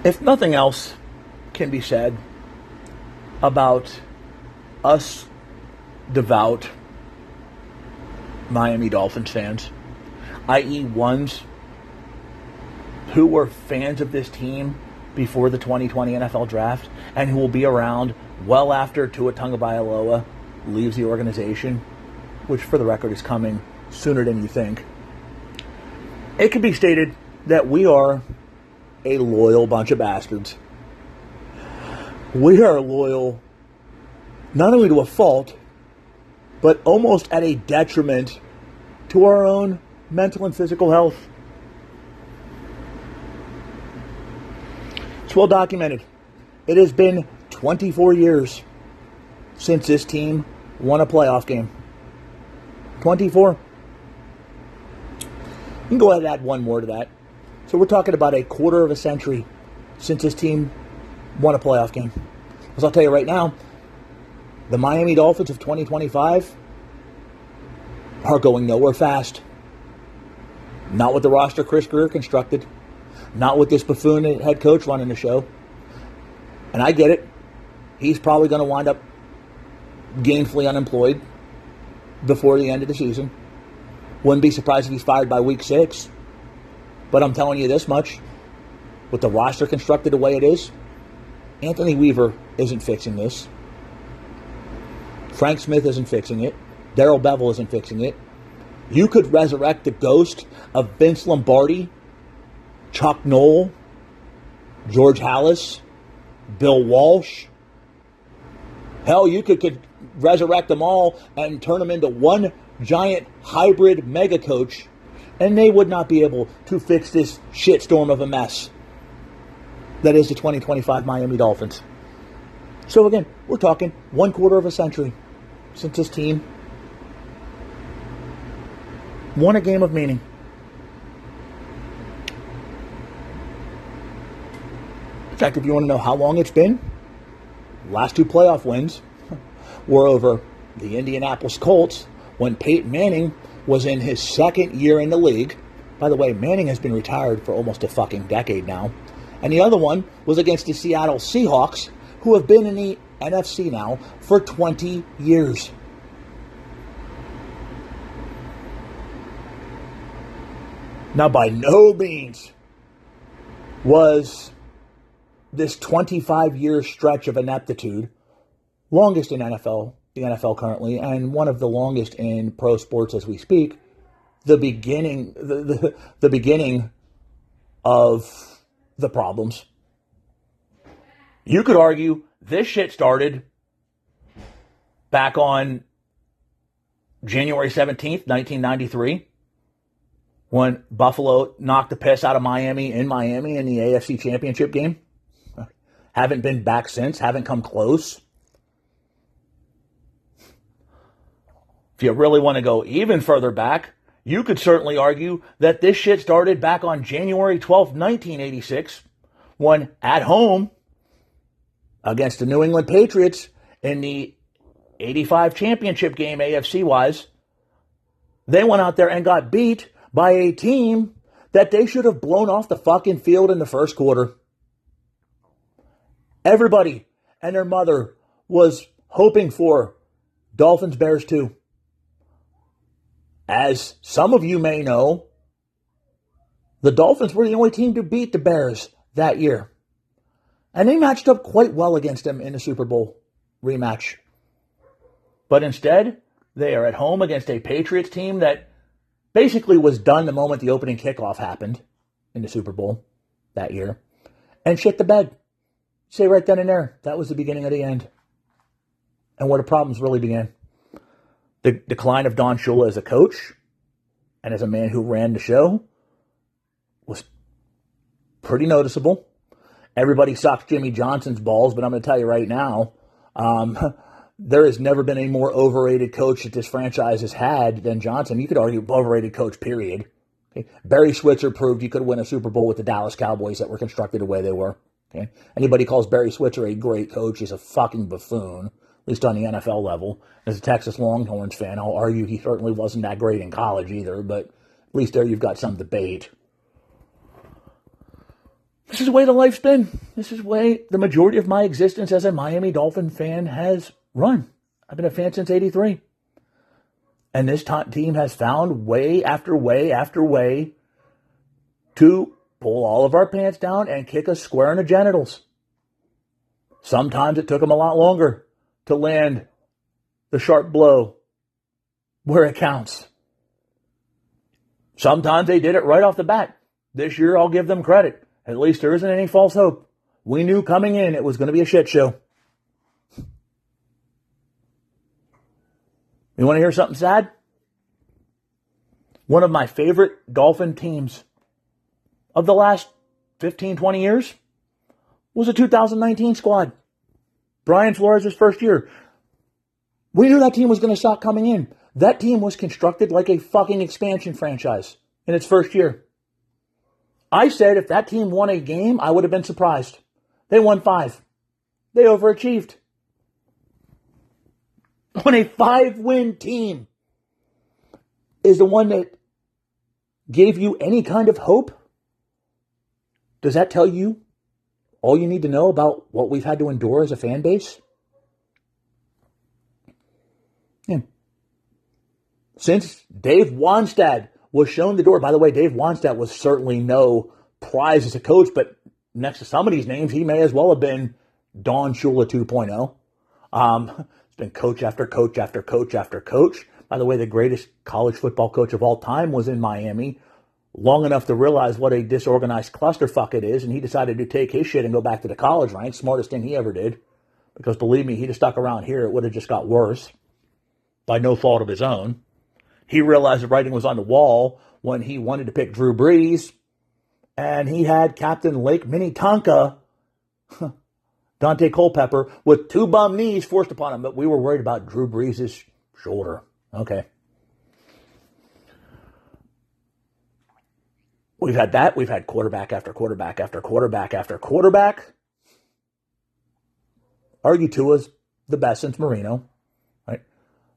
If nothing else can be said about us devout Miami Dolphins fans, i.e. ones who were fans of this team before the 2020 NFL Draft and who will be around well after Tua Tagovailoa leaves the organization, which for the record is coming sooner than you think, it can be stated that we are a loyal bunch of bastards. We are loyal not only to a fault, but almost at a detriment to our own mental and physical health. It's well documented. It has been 24 years since this team won a playoff game. 24. You can go ahead and add one more to that. So we're talking about a quarter of a century since this team won a playoff game. Because I'll tell you right now, the Miami Dolphins of 2025 are going nowhere fast. Not with the roster Chris Greer constructed. Not with this buffoon head coach running the show. And I get it. He's probably going to wind up gainfully unemployed before the end of the season. Wouldn't be surprised if he's fired by week 6. But I'm telling you this much. With the roster constructed the way it is, Anthony Weaver isn't fixing this. Frank Smith isn't fixing it. Darrell Bevell isn't fixing it. You could resurrect the ghost of Vince Lombardi, Chuck Noll, George Halas, Bill Walsh. Hell, you could resurrect them all and turn them into one giant hybrid mega coach, and they would not be able to fix this shitstorm of a mess that is the 2025 Miami Dolphins. So again, we're talking one quarter of a century since this team won a game of meaning. In fact, if you want to know how long it's been, last 2 playoff wins were over the Indianapolis Colts when Peyton Manning was in his 2nd year in the league. By the way, Manning has been retired for almost a fucking decade now. And the other one was against the Seattle Seahawks, who have been in the NFC now for 20 years. Now, by no means was this 25-year stretch of ineptitude longest in the NFL currently, and one of the longest in pro sports as we speak, the beginning of the problems. You could argue this shit started back on January 17th, 1993, when Buffalo knocked the piss out of Miami in the AFC Championship game. Haven't been back since, haven't come close. If you really want to go even further back, you could certainly argue that this shit started back on January 12th, 1986, when at home against the New England Patriots in the 85 championship game, AFC-wise, they went out there and got beat by a team that they should have blown off the fucking field in the first quarter. Everybody and their mother was hoping for Dolphins-Bears 2. As some of you may know, the Dolphins were the only team to beat the Bears that year. And they matched up quite well against them in the Super Bowl rematch. But instead, they are at home against a Patriots team that basically was done the moment the opening kickoff happened in the Super Bowl that year. And shit the bed. Say right then and there, that was the beginning of the end. And where the problems really began. The decline of Don Shula as a coach and as a man who ran the show was pretty noticeable. Everybody sucks Jimmy Johnson's balls, but I'm going to tell you right now, there has never been a more overrated coach that this franchise has had than Johnson. You could argue overrated coach, period. Okay? Barry Switzer proved you could win a Super Bowl with the Dallas Cowboys that were constructed the way they were. Okay? Anybody calls Barry Switzer a great coach is a fucking buffoon, at least on the NFL level. As a Texas Longhorns fan, I'll argue he certainly wasn't that great in college either, but at least there you've got some debate. This is the way the life's been. This is the way the majority of my existence as a Miami Dolphin fan has run. I've been a fan since '83. And this team has found way after way after way to pull all of our pants down and kick us square in the genitals. Sometimes it took them a lot longer to land the sharp blow where it counts. Sometimes they did it right off the bat. This year, I'll give them credit. At least there isn't any false hope. We knew coming in it was going to be a shit show. You want to hear something sad? One of my favorite Dolphin teams of the last 15, 20 years was the 2019 squad. Brian Flores' first year. We knew that team was going to stop coming in. That team was constructed like a fucking expansion franchise in its first year. I said if that team won a game, I would have been surprised. They won 5. They overachieved. When a 5-win team is the one that gave you any kind of hope, does that tell you all you need to know about what we've had to endure as a fan base? Yeah. Since Dave Wannstedt was shown the door, by the way, Dave Wannstedt was certainly no prize as a coach, but next to some of these names, he may as well have been Don Shula 2.0. It's been coach after coach after coach after coach. By the way, the greatest college football coach of all time was in Miami long enough to realize what a disorganized clusterfuck it is, and he decided to take his shit and go back to the college ranks. Smartest thing he ever did. Because believe me, he'd have stuck around here, it would have just got worse. By no fault of his own. He realized the writing was on the wall when he wanted to pick Drew Brees, and he had Captain Lake Minnetonka, Dante Culpepper, with 2 bum knees forced upon him, but we were worried about Drew Brees' shoulder. Okay. We've had that. We've had quarterback after quarterback after quarterback after quarterback. Argue Tua's the best since Marino. Right?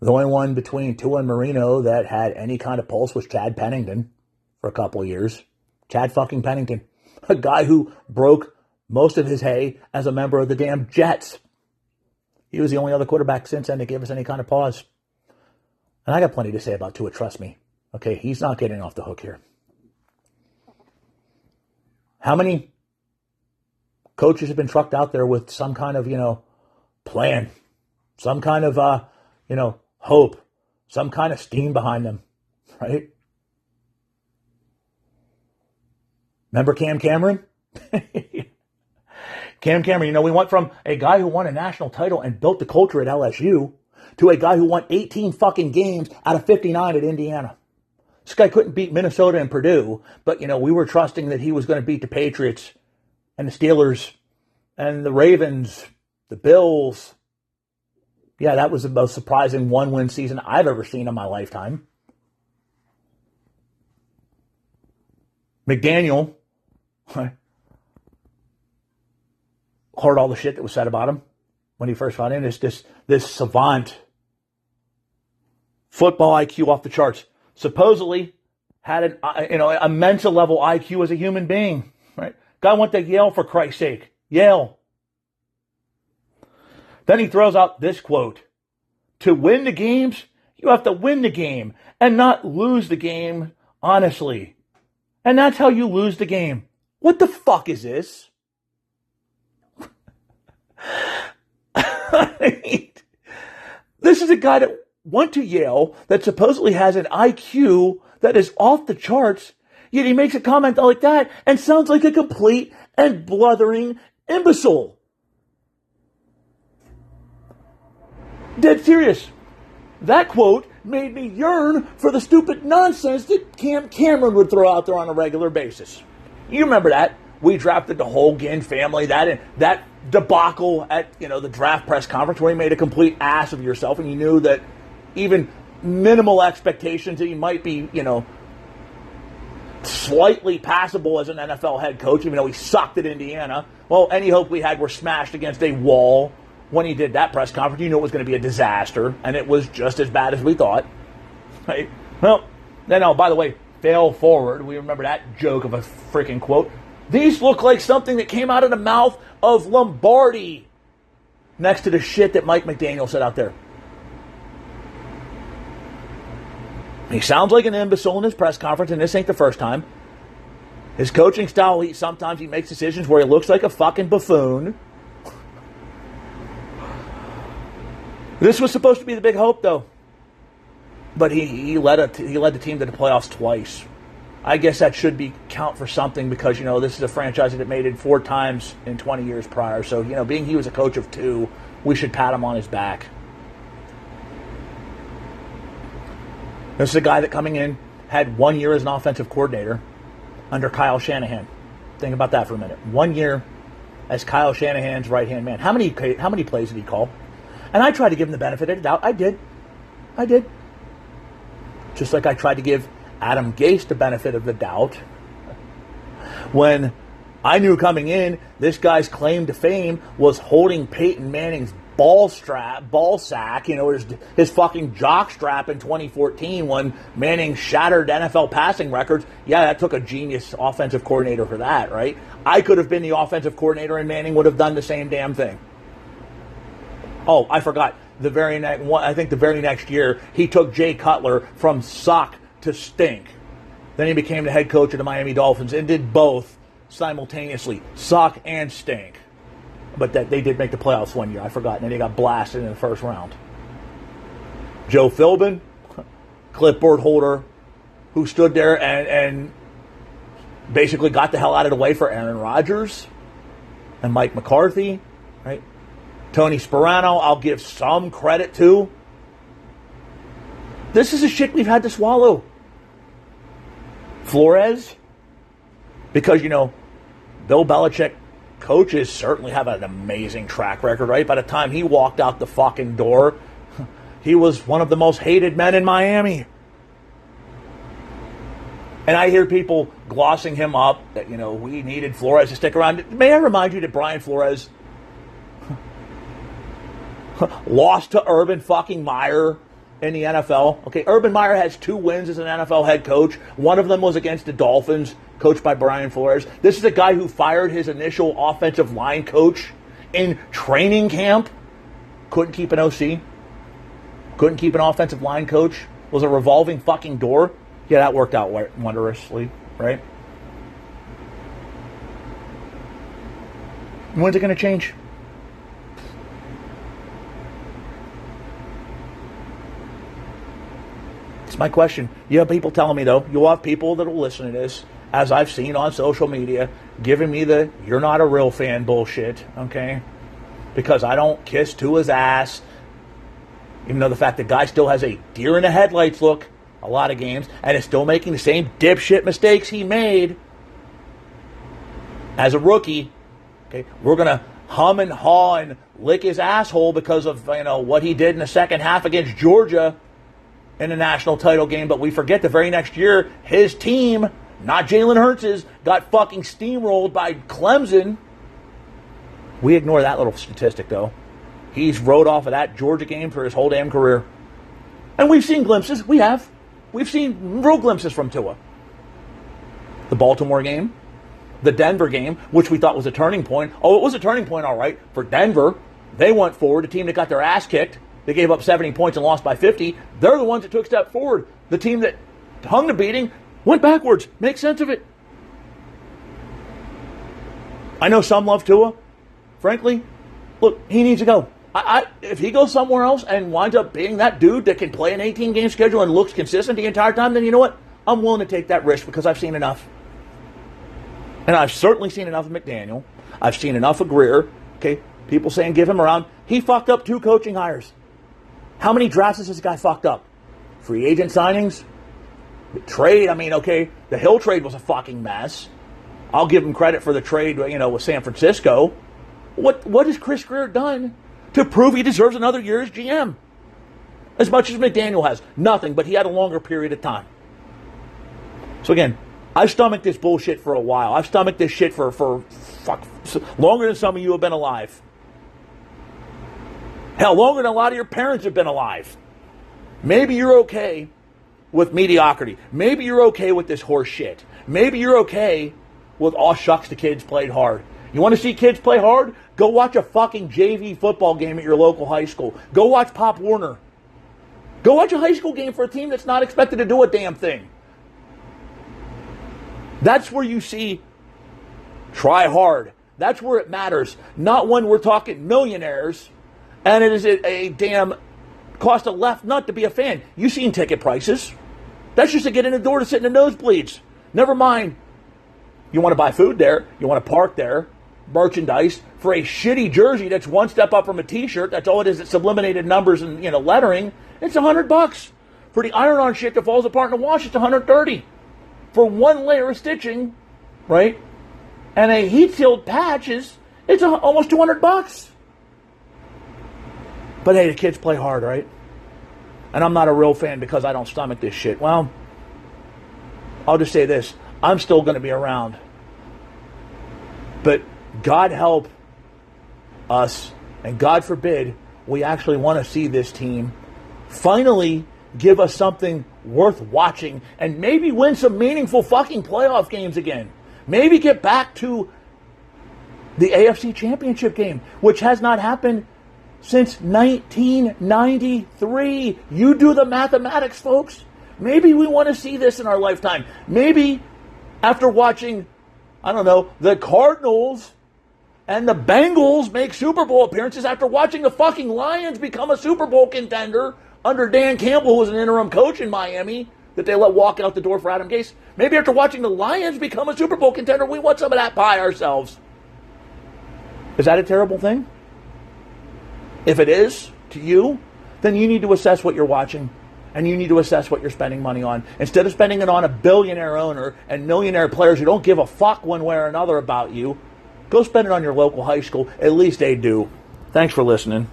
The only one between Tua and Marino that had any kind of pulse was Chad Pennington for a couple of years. Chad fucking Pennington. A guy who broke most of his hay as a member of the damn Jets. He was the only other quarterback since then that gave us any kind of pause. And I got plenty to say about Tua, trust me. Okay, he's not getting off the hook here. How many coaches have been trucked out there with some kind of, plan, some kind of, hope, some kind of steam behind them, right? Remember Cam Cameron? Cam Cameron, we went from a guy who won a national title and built the culture at LSU to a guy who won 18 fucking games out of 59 at Indiana. This guy couldn't beat Minnesota and Purdue, but, we were trusting that he was going to beat the Patriots and the Steelers and the Ravens, the Bills. Yeah, that was the most surprising one-win season I've ever seen in my lifetime. McDaniel heard all the shit that was said about him when he first got in. This savant, football IQ off the charts. Supposedly had a mental level IQ as a human being, right? Guy went to Yale for Christ's sake. Yale. Then he throws out this quote. To win the games, you have to win the game and not lose the game honestly. And that's how you lose the game. What the fuck is this? This is a guy that went to Yale that supposedly has an IQ that is off the charts, yet he makes a comment like that and sounds like a complete and blithering imbecile. Dead serious. That quote made me yearn for the stupid nonsense that Cam Cameron would throw out there on a regular basis. You remember that? We drafted the Hogan family, that debacle at the draft press conference where he made a complete ass of yourself, and you knew that even minimal expectations that you might be, slightly passable as an NFL head coach, even though he sucked at Indiana. Well, any hope we had were smashed against a wall when he did that press conference. You knew it was going to be a disaster, and it was just as bad as we thought. Right? Well, by the way, fail forward. We remember that joke of a freaking quote. These look like something that came out of the mouth of Lombardi next to the shit that Mike McDaniel said out there. He sounds like an imbecile in his press conference, and this ain't the first time. His coaching style, sometimes he makes decisions where he looks like a fucking buffoon. This was supposed to be the big hope, though. But he led the team to the playoffs twice. I guess that should count for something because, this is a franchise that made it 4 times in 20 years prior. So, being he was a coach of 2, we should pat him on his back. This is a guy that coming in had 1 year as an offensive coordinator under Kyle Shanahan. Think about that for a minute. 1 year as Kyle Shanahan's right-hand man. How many plays did he call? And I tried to give him the benefit of the doubt. I did. Just like I tried to give Adam Gase the benefit of the doubt. When I knew coming in, this guy's claim to fame was holding Peyton Manning's ball sack, his fucking jock strap in 2014 when Manning shattered NFL passing records. Yeah, that took a genius offensive coordinator for that, right? I could have been the offensive coordinator and Manning would have done the same damn thing. Oh, I forgot. I think the very next year, he took Jay Cutler from suck to stink. Then he became the head coach of the Miami Dolphins and did both simultaneously, suck and stink. But that they did make the playoffs 1 year. I forgot. And then they got blasted in the first round. Joe Philbin, clipboard holder, who stood there and basically got the hell out of the way for Aaron Rodgers and Mike McCarthy, right? Tony Sparano, I'll give some credit to. This is the shit we've had to swallow. Flores, because, Bill Belichick coaches certainly have an amazing track record, right? By the time he walked out the fucking door, he was one of the most hated men in Miami. And I hear people glossing him up that, we needed Flores to stick around. May I remind you that Brian Flores lost to Urban fucking Meyer in the NFL. Okay, Urban Meyer has 2 wins as an NFL head coach. One of them was against the Dolphins, coached by Brian Flores. This is a guy who fired his initial offensive line coach in training camp. Couldn't keep an OC. Couldn't keep an offensive line coach. Was a revolving fucking door. Yeah, that worked out wondrously, right? When's it going to change? It's my question. You have people telling me, though, you'll have people that will listen to this, as I've seen on social media, giving me the "you're not a real fan" bullshit, okay? Because I don't kiss Tua's ass, even though the fact the guy still has a deer in the headlights look a lot of games, and is still making the same dipshit mistakes he made as a rookie. Okay, we're gonna hum and haw and lick his asshole because of what he did in the second half against Georgia in the national title game, but we forget the very next year his team, not Jalen Hurts', got fucking steamrolled by Clemson. We ignore that little statistic, though. He's rode off of that Georgia game for his whole damn career. And we've seen glimpses. We have. We've seen real glimpses from Tua. The Baltimore game, the Denver game, which we thought was a turning point. Oh, it was a turning point, all right, for Denver. They went forward, a team that got their ass kicked. They gave up 70 points and lost by 50. They're the ones that took a step forward. The team that hung the beating went backwards. Make sense of it. I know some love Tua. Frankly, look, he needs to go. If he goes somewhere else and winds up being that dude that can play an 18-game schedule and looks consistent the entire time, then you know what? I'm willing to take that risk because I've seen enough. And I've certainly seen enough of McDaniel. I've seen enough of Greer. Okay, people saying give him around. He fucked up 2 coaching hires. How many drafts has this guy fucked up? Free agent signings? The trade? I mean, okay, the Hill trade was a fucking mess. I'll give him credit for the trade, with San Francisco. What has Chris Greer done to prove he deserves another year as GM? As much as McDaniel has. Nothing, but he had a longer period of time. So again, I've stomached this bullshit for a while. I've stomached this shit for longer than some of you have been alive. Hell, longer than a lot of your parents have been alive. Maybe you're okay with mediocrity. Maybe you're okay with this horse shit. Maybe you're okay Well, aw shucks, the kids played hard. You want to see kids play hard? Go watch a fucking JV football game at your local high school. Go watch Pop Warner. Go watch a high school game for a team that's not expected to do a damn thing. That's where you see try hard. That's where it matters. Not when we're talking millionaires and it is a damn cost a left nut to be a fan. You've seen ticket prices. That's just to get in the door to sit in the nosebleeds. Never mind. You want to buy food there. You want to park there. Merchandise for a shitty jersey that's one step up from a t-shirt. That's all it is. It's sublimated numbers and lettering. It's $100. For the iron-on shit that falls apart in the wash, it's $130. For one layer of stitching, right? And a heat-sealed patch it's almost $200. But hey, the kids play hard, right? And I'm not a real fan because I don't stomach this shit. Well, I'll just say this. I'm still going to be around. But God help us, and God forbid we actually want to see this team finally give us something worth watching and maybe win some meaningful fucking playoff games again. Maybe get back to the AFC Championship game, which has not happened since 1993. You do the mathematics, folks. Maybe we want to see this in our lifetime. Maybe after watching, I don't know, the Cardinals and the Bengals make Super Bowl appearances, after watching the fucking Lions become a Super Bowl contender under Dan Campbell, who was an interim coach in Miami, that they let walk out the door for Adam Gase. Maybe after watching the Lions become a Super Bowl contender, we want some of that pie ourselves. Is that a terrible thing? If it is, to you, then you need to assess what you're watching. And you need to assess what you're spending money on. Instead of spending it on a billionaire owner and millionaire players who don't give a fuck one way or another about you, go spend it on your local high school. At least they do. Thanks for listening.